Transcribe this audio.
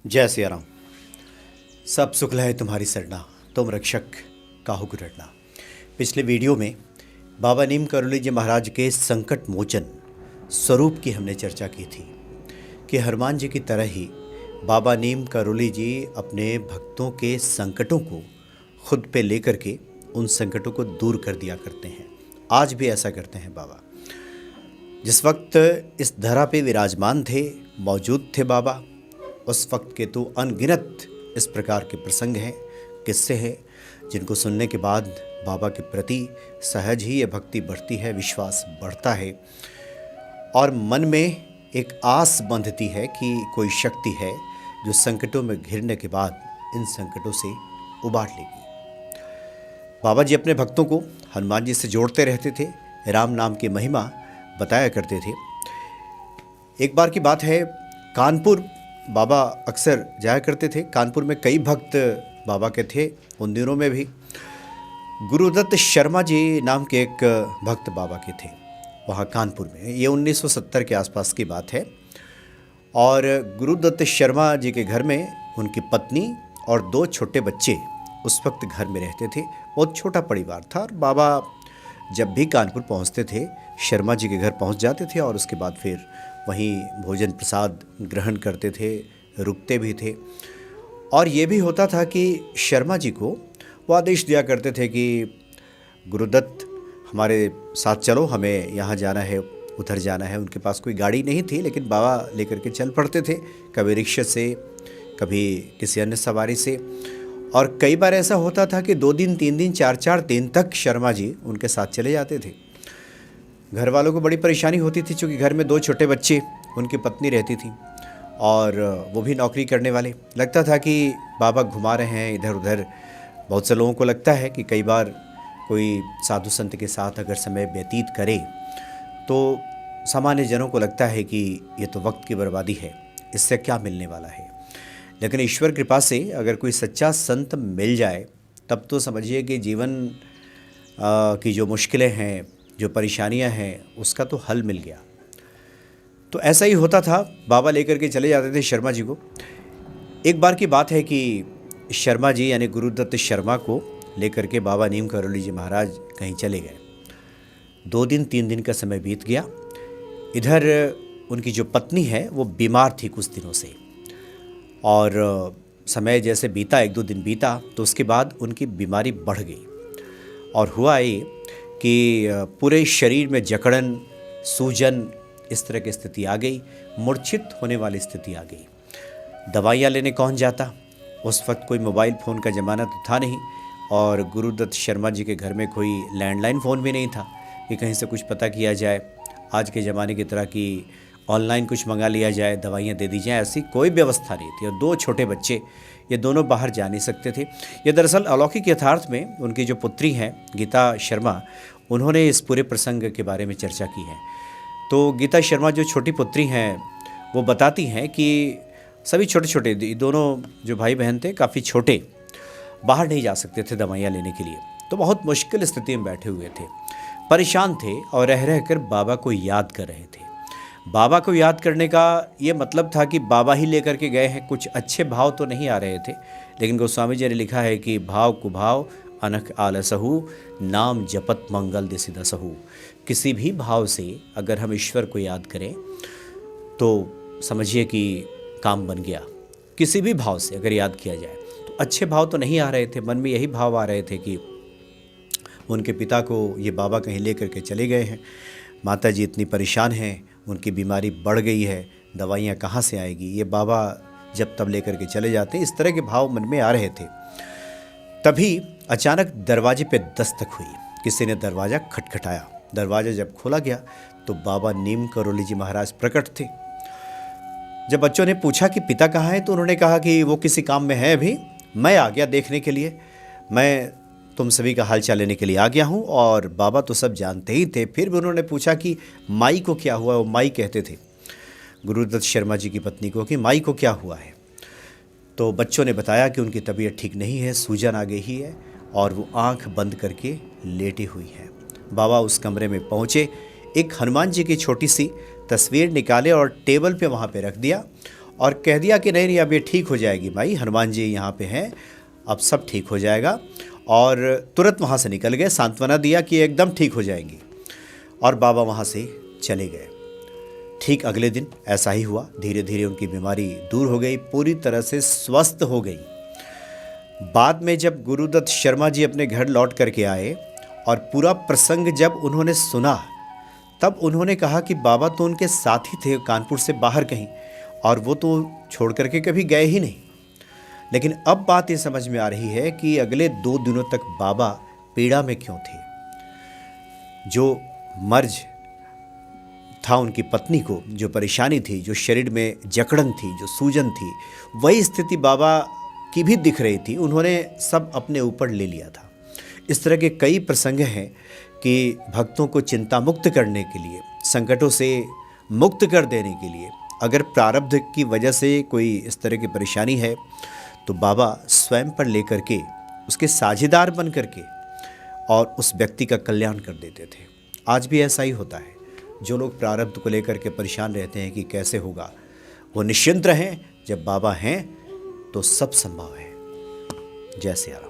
जय सिया राम। सब सुख लहे तुम्हारी सरना, तुम रक्षक काहू को डरना। पिछले वीडियो में बाबा नीम करोली जी महाराज के संकट मोचन स्वरूप की हमने चर्चा की थी कि हनुमान जी की तरह ही बाबा नीम करोली जी अपने भक्तों के संकटों को खुद पे लेकर के उन संकटों को दूर कर दिया करते हैं। आज भी ऐसा करते हैं बाबा। जिस वक्त इस धरा पे विराजमान थे, मौजूद थे बाबा, उस वक्त के तो अनगिनत इस प्रकार के प्रसंग हैं, किस्से हैं, जिनको सुनने के बाद बाबा के प्रति सहज ही ये भक्ति बढ़ती है, विश्वास बढ़ता है और मन में एक आस बंधती है कि कोई शक्ति है जो संकटों में घिरने के बाद इन संकटों से उबार लेगी। बाबा जी अपने भक्तों को हनुमान जी से जोड़ते रहते थे, राम नाम की महिमा बताया करते थे। एक बार की बात है, कानपुर बाबा अक्सर जाया करते थे। कानपुर में कई भक्त बाबा के थे उन दिनों में भी। गुरुदत्त शर्मा जी नाम के एक भक्त बाबा के थे वहाँ कानपुर में। ये 1970 के आसपास की बात है और गुरुदत्त शर्मा जी के घर में उनकी पत्नी और 2 छोटे बच्चे उस वक्त घर में रहते थे। बहुत छोटा परिवार था और बाबा जब भी कानपुर पहुँचते थे, शर्मा जी के घर पहुँच जाते थे और उसके बाद फिर वहीं भोजन प्रसाद ग्रहण करते थे, रुकते भी थे। और ये भी होता था कि शर्मा जी को वो आदेश दिया करते थे कि गुरुदत्त हमारे साथ चलो, हमें यहाँ जाना है, उधर जाना है। उनके पास कोई गाड़ी नहीं थी, लेकिन बाबा लेकर के चल पड़ते थे, कभी रिक्शे से, कभी किसी अन्य सवारी से। और कई बार ऐसा होता था कि 2 दिन, 3 दिन, 4-4 दिन तक शर्मा जी उनके साथ चले जाते थे। घर वालों को बड़ी परेशानी होती थी, क्योंकि घर में 2 छोटे बच्चे, उनकी पत्नी रहती थी और वो भी नौकरी करने वाले। लगता था कि बाबा घुमा रहे हैं इधर उधर। बहुत से लोगों को लगता है कि कई बार कोई साधु संत के साथ अगर समय व्यतीत करे तो सामान्य जनों को लगता है कि ये तो वक्त की बर्बादी है, इससे क्या मिलने वाला है। लेकिन ईश्वर कृपा से अगर कोई सच्चा संत मिल जाए तब तो समझिए कि जीवन की जो मुश्किलें हैं, जो परेशानियां हैं, उसका तो हल मिल गया। तो ऐसा ही होता था, बाबा लेकर के चले जाते थे शर्मा जी को। एक बार की बात है कि शर्मा जी यानी गुरुदत्त शर्मा को लेकर के बाबा नीम करोली जी महाराज कहीं चले गए। 2 दिन 3 दिन का समय बीत गया। इधर उनकी जो पत्नी है वो बीमार थी कुछ दिनों से और समय जैसे बीता, 1-2 दिन बीता, तो उसके बाद उनकी बीमारी बढ़ गई और हुआ ये कि पूरे शरीर में जकड़न, सूजन, इस तरह की स्थिति आ गई, मूर्छित होने वाली स्थिति आ गई। दवाइयाँ लेने कौन जाता? उस वक्त कोई मोबाइल फ़ोन का ज़माना तो था नहीं और गुरुदत्त शर्मा जी के घर में कोई लैंडलाइन फ़ोन भी नहीं था कि कहीं से कुछ पता किया जाए, आज के ज़माने की तरह कि ऑनलाइन कुछ मंगा लिया जाए, दवाइयाँ दे दी जाए, ऐसी कोई व्यवस्था नहीं थी। और 2 छोटे बच्चे, ये दोनों बाहर जा नहीं सकते थे। ये दरअसल अलौकिक यथार्थ में उनकी जो पुत्री हैं गीता शर्मा, उन्होंने इस पूरे प्रसंग के बारे में चर्चा की है। तो गीता शर्मा जो छोटी पुत्री हैं वो बताती हैं कि सभी छोटे छोटे, दोनों जो भाई बहन थे काफ़ी छोटे, बाहर नहीं जा सकते थे दवाइयाँ लेने के लिए। तो बहुत मुश्किल स्थिति में बैठे हुए थे, परेशान थे और रह रह कर बाबा को याद कर रहे थे। बाबा को याद करने का ये मतलब था कि बाबा ही लेकर के गए हैं, कुछ अच्छे भाव तो नहीं आ रहे थे। लेकिन गोस्वामी जी ने लिखा है कि भाव कुभाव अनख आलसहु, नाम जपत मंगल दिसिदसहु। किसी भी भाव से अगर हम ईश्वर को याद करें तो समझिए कि काम बन गया। किसी भी भाव से अगर याद किया जाए तो अच्छे भाव तो नहीं आ रहे थे, मन में यही भाव आ रहे थे कि उनके पिता को ये बाबा कहीं ले करके चले गए हैं, माता जी इतनी परेशान हैं, उनकी बीमारी बढ़ गई है, दवाइयाँ कहाँ से आएगी, ये बाबा जब तब लेकर के चले जाते, इस तरह के भाव मन में आ रहे थे। तभी अचानक दरवाजे पे दस्तक हुई, किसी ने दरवाज़ा खटखटाया। दरवाज़ा जब खोला गया तो बाबा नीम करोली जी महाराज प्रकट थे। जब बच्चों ने पूछा कि पिता कहाँ है तो उन्होंने कहा कि वो किसी काम में है, अभी मैं आ गया देखने के लिए, मैं तुम सभी का हाल चाल लेने के लिए आ गया हूँ। और बाबा तो सब जानते ही थे। फिर भी उन्होंने पूछा कि माई को क्या हुआ। वो माई कहते थे गुरुदत्त शर्मा जी की पत्नी को कि माई को क्या हुआ है। तो बच्चों ने बताया कि उनकी तबीयत ठीक नहीं है, सूजन आ गई है और वो आंख बंद करके लेटी हुई है। बाबा उस कमरे में पहुँचे, एक हनुमान जी की छोटी सी तस्वीर निकाले और टेबल पे वहाँ पे रख दिया और कह दिया कि नहीं नहीं अब ये ठीक हो जाएगी माई, हनुमान जी यहाँ पे हैं, अब सब ठीक हो जाएगा। और तुरंत वहाँ से निकल गए, सांत्वना दिया कि एकदम ठीक हो जाएंगी, और बाबा वहाँ से चले गए। ठीक अगले दिन ऐसा ही हुआ, धीरे धीरे उनकी बीमारी दूर हो गई, पूरी तरह से स्वस्थ हो गई। बाद में जब गुरुदत्त शर्मा जी अपने घर लौट करके आए और पूरा प्रसंग जब उन्होंने सुना, तब उन्होंने कहा कि बाबा तो उनके साथ ही थे कानपुर से बाहर कहीं, और वो तो छोड़ करके कभी गए ही नहीं। लेकिन अब बात ये समझ में आ रही है कि अगले 2 दिनों तक बाबा पीड़ा में क्यों थे। जो मर्ज था उनकी पत्नी को, जो परेशानी थी, जो शरीर में जकड़न थी, जो सूजन थी, वही स्थिति बाबा की भी दिख रही थी। उन्होंने सब अपने ऊपर ले लिया था। इस तरह के कई प्रसंग हैं कि भक्तों को चिंता मुक्त करने के लिए, संकटों से मुक्त कर देने के लिए, अगर प्रारब्ध की वजह से कोई इस तरह की परेशानी है तो बाबा स्वयं पर लेकर के उसके साझेदार बन करके और उस व्यक्ति का कल्याण कर देते थे। आज भी ऐसा ही होता है। जो लोग प्रारब्ध को लेकर के परेशान रहते हैं कि कैसे होगा, वो निश्चिंत रहें, जब बाबा हैं तो सब संभव है। जय सिया राम।